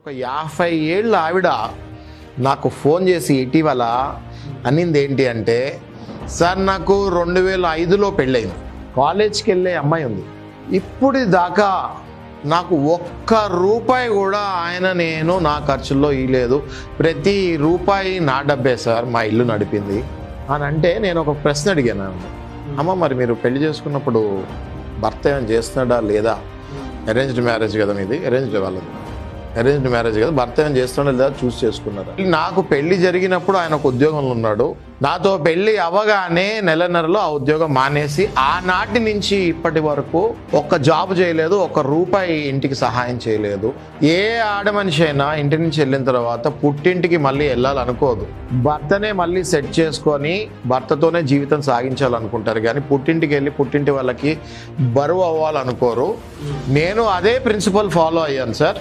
ఒక 50 ఏళ్ళ ఆవిడ నాకు ఫోన్ చేసి ఇటీవల అనింది ఏంటి అంటే, సార్ నాకు 2005లో పెళ్ళయింది, కాలేజ్కి వెళ్ళే అమ్మాయి ఉంది, ఇప్పుడు దాకా నాకు ఒక్క రూపాయి కూడా నేను నా ఖర్చుల్లో ఇవ్వలేదు, ప్రతి రూపాయి నా డబ్బే సార్, మా ఇల్లు నడిపింది అని అంటే నేను ఒక ప్రశ్న అడిగాను. అమ్మ, మరి మీరు పెళ్లి చేసుకున్నప్పుడు భర్త ఏమైనా చేస్తున్నాడా లేదా? అరేంజ్డ్ మ్యారేజ్ కదా మీది, అరేంజ్డ్ మ్యారేజ్ కదా, భర్త ఏమైనా చేస్తున్నాడా లేదా చూసి చేసుకున్నారా? నాకు పెళ్లి జరిగినప్పుడు ఆయన ఒక ఉద్యోగంలో ఉన్నాడు, నాతో పెళ్లి అవగానే నెలన్నరలో ఆ ఉద్యోగం మానేసి ఆనాటి నుంచి ఇప్పటి వరకు ఒక్క జాబ్ చేయలేదు, ఒక్క రూపాయి ఇంటికి సహాయం చేయలేదు. ఏ ఆడ మనిషి అయినా ఇంటి నుంచి వెళ్ళిన తర్వాత పుట్టింటికి మళ్ళీ వెళ్ళాలనుకోదు, భర్తనే మళ్ళీ సెట్ చేసుకొని భర్తతోనే జీవితం సాగించాలనుకుంటారు, కానీ పుట్టింటికి వెళ్ళి పుట్టింటి వాళ్ళకి బరువు అవ్వాలనుకోరు. నేను అదే ప్రిన్సిపల్ ఫాలో అయ్యాను సార్,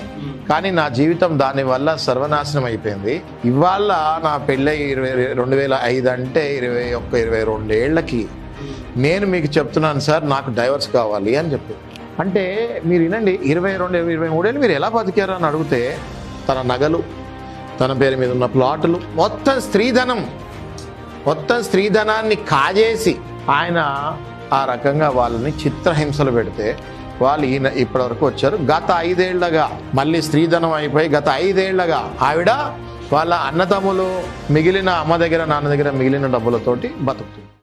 కానీ నా జీవితం దానివల్ల సర్వనాశనం అయిపోయింది. ఇవాళ నా పెళ్ళై 2005 అంటే 21-22 ఏళ్లకి నేను మీకు చెప్తున్నాను సార్, నాకు డైవర్స్ కావాలి అని చెప్పి. అంటే మీరు వినండి, 22-23 ఏళ్ళు మీరు ఎలా బతికారు అని అడిగితే, తన నగలు, తన పేరు మీద ఉన్న ప్లాటులు, మొత్తం స్త్రీధనాన్ని కాజేసి ఆయన ఆ రకంగా వాళ్ళని చిత్రహింసలు పెడితే వాళ్ళు ఇప్పటి వరకు వచ్చారు. గత 5 ఏళ్లగా మళ్ళీ స్త్రీధనం అయిపోయి గత 5 ఏళ్లగా ఆవిడ వాళ్ళ అన్నతమ్ములు మిగిలిన అమ్మ దగ్గర నాన్న దగ్గర మిగిలిన డబ్బులతోటి బతుకుతుంది.